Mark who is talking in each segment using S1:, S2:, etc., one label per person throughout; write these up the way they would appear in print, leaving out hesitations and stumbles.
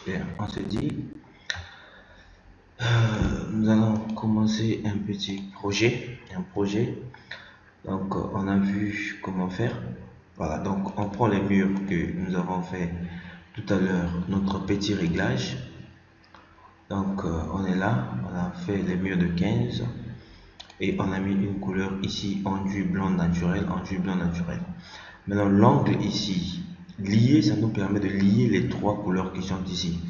S1: Bien, on se dit, nous allons commencer un petit projet, Donc, on a vu comment faire. Voilà, donc on prend les murs que nous avons fait tout à l'heure, notre petit réglage. Donc, on est là, on a fait les murs de 15 et on a mis une couleur ici, enduit blanc naturel, enduit blanc naturel. Maintenant, l'angle ici, lié, ça nous permet de lier les trois couleurs qui sont ici.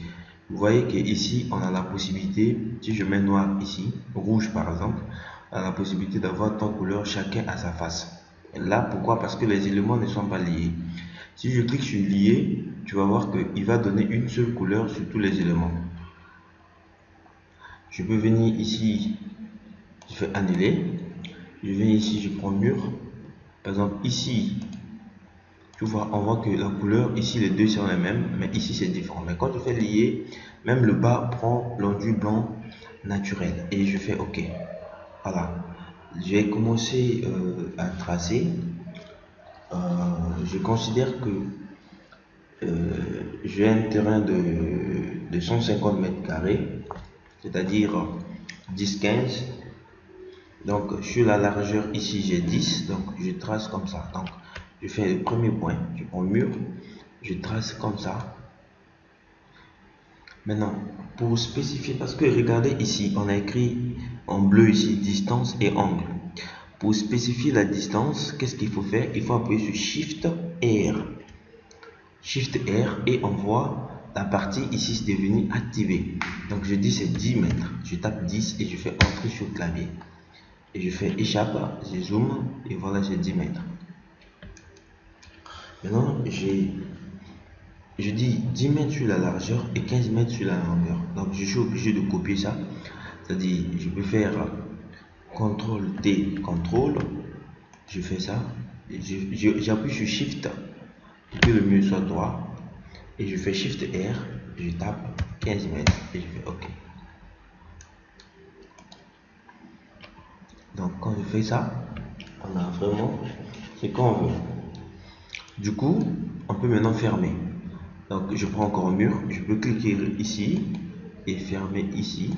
S1: Vous voyez qu'ici, on a la possibilité, si je mets noir ici, rouge par exemple, on a la possibilité d'avoir trois couleurs chacun à sa face. Et là, pourquoi? Parce que les éléments ne sont pas liés. Si je clique sur lier, tu vas voir qu'il va donner une seule couleur sur tous les éléments. Je peux venir ici, je fais annuler. Je viens ici, je prends mur. Par exemple, ici, tu vois, on voit que la couleur, ici les deux sont les mêmes, mais ici c'est différent. Mais quand je fais lier, même le bas prend l'enduit blanc naturel et je fais OK. Voilà. Je vais commencer à tracer. Je considère que j'ai un terrain de 150 mètres carrés, c'est-à-dire 10-15. Donc sur la largeur ici j'ai 10, donc je trace comme ça. Donc je fais le premier point, je prends mur, je trace comme ça. Maintenant, pour spécifier, parce que regardez ici, on a écrit en bleu ici, distance et angle. Pour spécifier la distance, qu'est-ce qu'il faut faire? Il faut appuyer sur Shift R. Shift R et on voit la partie ici c'est devenu activé. Donc je dis c'est 10 mètres. Je tape 10 et je fais entrer sur le clavier. Et je fais échappe, je zoome et voilà c'est 10 mètres. Maintenant je dis 10 mètres sur la largeur et 15 mètres sur la longueur. Donc je suis obligé de copier ça. C'est-à-dire je peux faire CTRL T, CTRL, je fais ça. J'appuie sur Shift pour que le mur soit droit. Et je fais Shift R, je tape 15 mètres et je fais OK. Donc quand je fais ça, on a vraiment ce qu'on veut. Du coup, on peut maintenant fermer. Donc je prends encore un mur, je peux cliquer ici et fermer ici.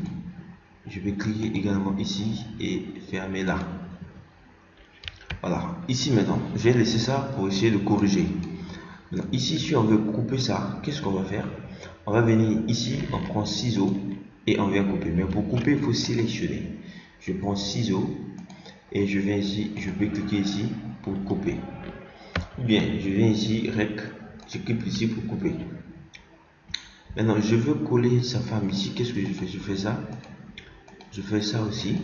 S1: Je vais cliquer également ici et fermer là. Voilà, ici maintenant, je vais laisser ça pour essayer de corriger. Maintenant, ici, si on veut couper ça, qu'est-ce qu'on va faire? On va venir ici, on prend ciseaux et on vient couper. Mais pour couper, il faut sélectionner. Je prends ciseaux et je viens ici, je peux cliquer ici pour couper. Ou bien, je viens ici, rec, je clique ici pour couper. Maintenant, je veux coller sa femme ici. Qu'est-ce que je fais? Je fais ça. Je fais ça aussi.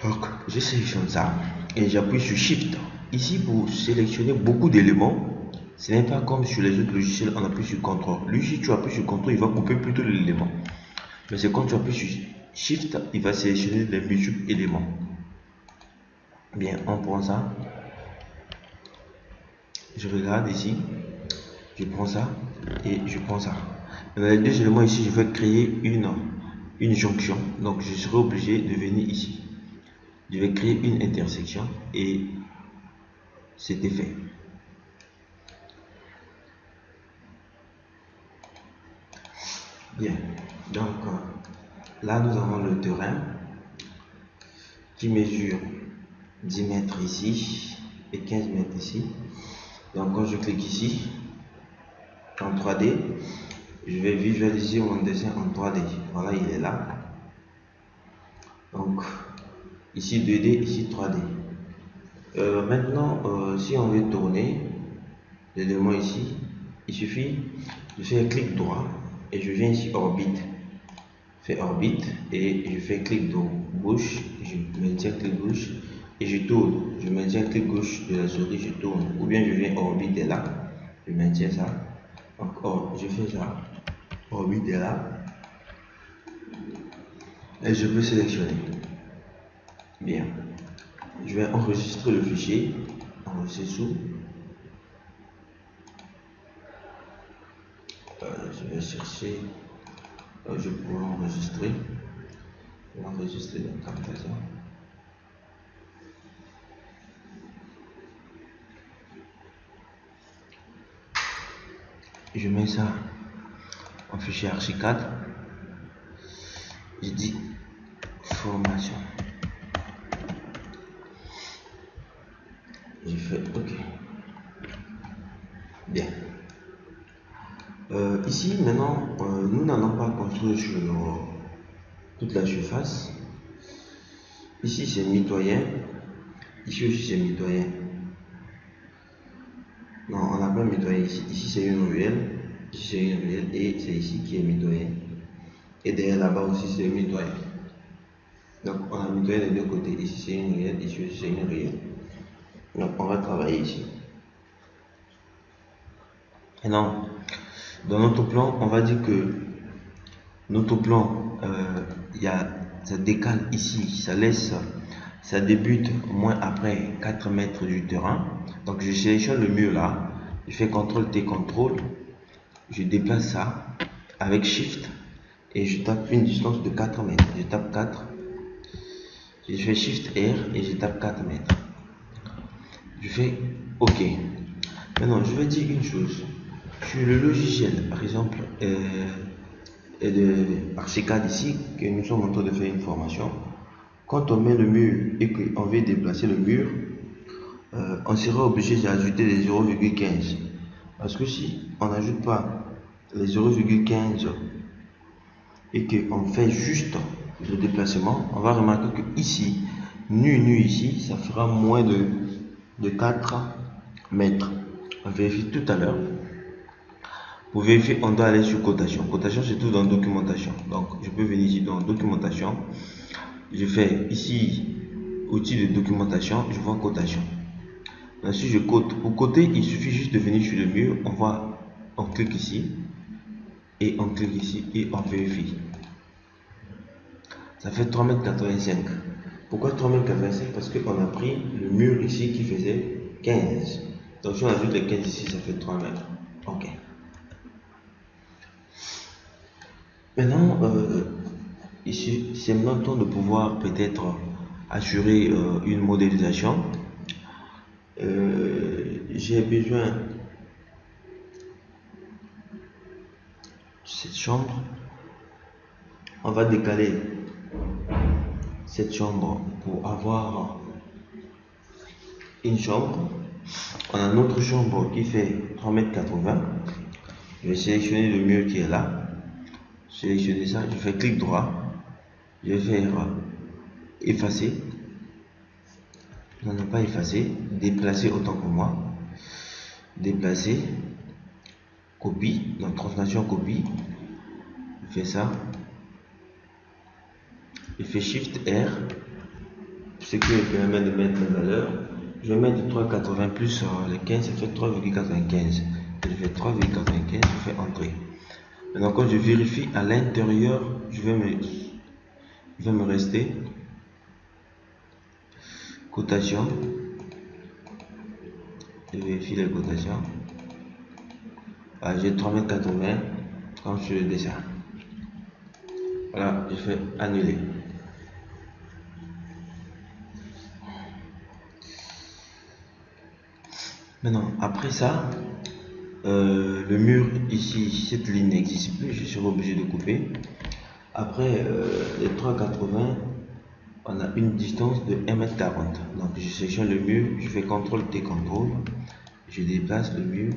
S1: Donc, je sélectionne ça et j'appuie sur Shift. Ici, pour sélectionner beaucoup d'éléments, ce n'est pas comme sur les autres logiciels, on appuie sur CTRL. Lui, si tu appuies sur CTRL, il va couper plutôt l'élément. Mais c'est quand tu appuies sur Shift, il va sélectionner les multiples éléments. Bien, on prend ça. Je regarde ici. Je prends ça et je prends ça. Dans les deux éléments ici, je vais créer une jonction. Donc, je serai obligé de venir ici. Je vais créer une intersection et c'était fait. Bien, donc là nous avons le terrain qui mesure 10 mètres ici et 15 mètres ici. Donc quand je clique ici en 3D, je vais visualiser mon dessin en 3D. Voilà, il est là. Donc ici 2D, ici 3D. Maintenant, si on veut tourner l'élément ici, il suffit de faire clic droit et je viens ici orbite. Je fais orbite et je fais clic gauche, je maintiens clic gauche et je tourne. Je maintiens clic gauche de la souris, je tourne. Ou bien je viens orbite est là, je maintiens ça. Donc je fais ça, orbite est là et je peux sélectionner. Bien, je vais enregistrer le fichier, enregistrer sous. Je vais chercher, je pourrais enregistrer la captation. Je mets ça en fichier Archicad. Je dis formation. Je fais OK. Bien. Ici, maintenant, nous n'allons pas construire sur toute la surface. Ici, c'est mitoyen. Ici aussi, c'est mitoyen. Non, on n'a pas mitoyen ici. Ici, c'est une ruelle. Ici, c'est une ruelle. Et c'est ici qui est mitoyen. Et derrière là-bas aussi, c'est mitoyen. Donc, on a mitoyen des deux côtés. Ici, c'est une ruelle. Ici aussi, c'est une ruelle. Donc, on va travailler ici. Maintenant, dans notre plan, on va dire que notre plan, ça décale ici, ça débute au moins après 4 mètres du terrain. Donc je sélectionne le mur là, je fais CTRL T, CTRL, je déplace ça avec Shift et je tape une distance de 4 mètres. Je tape 4, je fais Shift R et je tape 4 mètres. Je fais OK. Maintenant, je vais dire une chose. Sur le logiciel, par exemple, de Archicad ici, que nous sommes en train de faire une formation, quand on met le mur et qu'on veut déplacer le mur, on sera obligé d'ajouter les 0,15. Parce que si on n'ajoute pas les 0,15 et qu'on fait juste le déplacement, on va remarquer que ici, nu ici, ça fera moins de 4 mètres. On vérifie tout à l'heure. Pour vérifier, on doit aller sur cotation. Cotation, c'est tout dans documentation. Donc, je peux venir ici dans documentation. Je fais ici, outil de documentation, je vois cotation. Ensuite, je cote. Pour coter, il suffit juste de venir sur le mur. On clique ici. Et on clique ici et on vérifie. Ça fait 3,85 m. Pourquoi 3,85 m? Parce qu'on a pris le mur ici qui faisait 15. Donc, si on ajoute les 15 ici, ça fait 3 mètres. OK. Maintenant, ici, c'est maintenant temps de pouvoir peut-être assurer une modélisation. J'ai besoin de cette chambre. On va décaler cette chambre pour avoir une chambre. On a notre chambre qui fait 3,80 m. Je vais sélectionner le mur qui est là. Sélectionner ça, je fais clic droit, je vais faire effacer, non pas effacer, déplacer autant pour moi, déplacer, copie, donc translation copie, je fais ça, je fais Shift R, ce qui me permet de mettre la valeur, je vais mettre 3,80 plus les 15, ça fait 3,95, je fais 3,95, je fais entrer. Maintenant, quand je vérifie à l'intérieur, je vais me rester cotation. Je vérifie les cotations. J'ai 3,80 m comme sur le dessin. Voilà, je fais annuler. Maintenant, après ça, le mur ici, cette ligne n'existe plus, je serai obligé de couper. Après les 3,80, on a une distance de 1,40 m. Donc je sélectionne le mur, je fais CTRL T, CTRL, je déplace le mur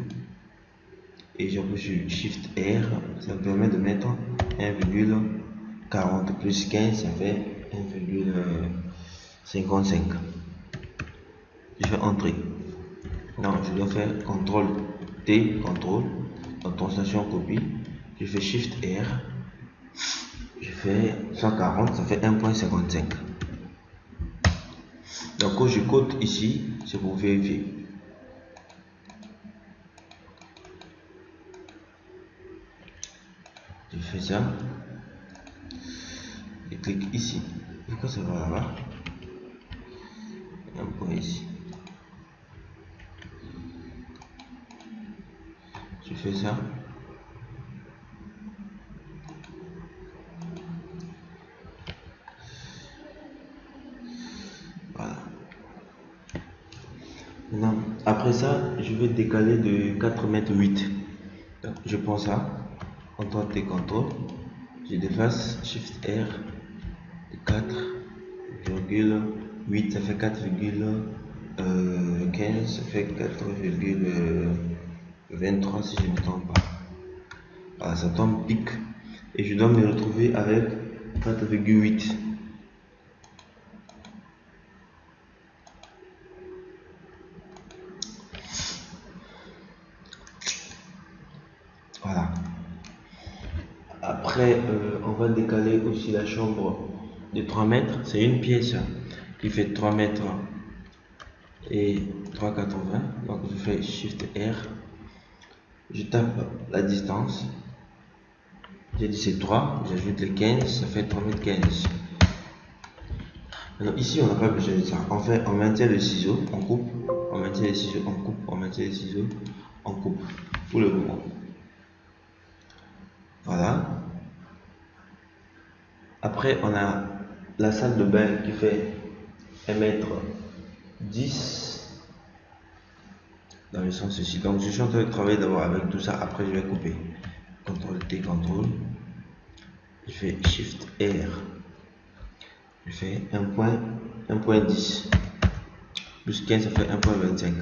S1: et j'appuie sur Shift R, ça me permet de mettre 1,40 plus 15, ça fait 1,55. Je fais entrer. Non, je dois faire CTRL T, CTRL, dans translation copie, je fais Shift R, je fais 140, ça fait 1,55. Donc quand je cote ici, c'est pour vérifier. Je fais ça, je clique ici. Pourquoi ça va là-bas? Un point ici. Je fais ça. Voilà. Maintenant, après ça, je vais décaler de 4,8 m. Donc, je prends ça, CTRL T, CTRL, je déface, Shift R, 4,8, ça fait 4,15, ça fait 4,23 si je ne me trompe pas. Voilà, ça tombe pique et je dois me retrouver avec 4,8. Voilà. Après, on va décaler aussi la chambre de 3 mètres. C'est une pièce qui fait 3 mètres et 3,80. Donc je fais Shift R. Je tape la distance. J'ai dit c'est 3. J'ajoute les 15. Ça fait 3 mètres 15. Maintenant ici on n'a pas besoin de ça. On maintient le ciseau, on coupe. On maintient les ciseaux, on coupe. On maintient les ciseaux, on coupe. Pour le moment. Voilà. Après, on a la salle de bain qui fait 1,10 m dans le sens ici. Donc, je suis en train de travailler d'abord avec tout ça. Après, je vais couper. CTRL T, CTRL. Je fais Shift R. Je fais 1,10. Plus 15, ça fait 1,25.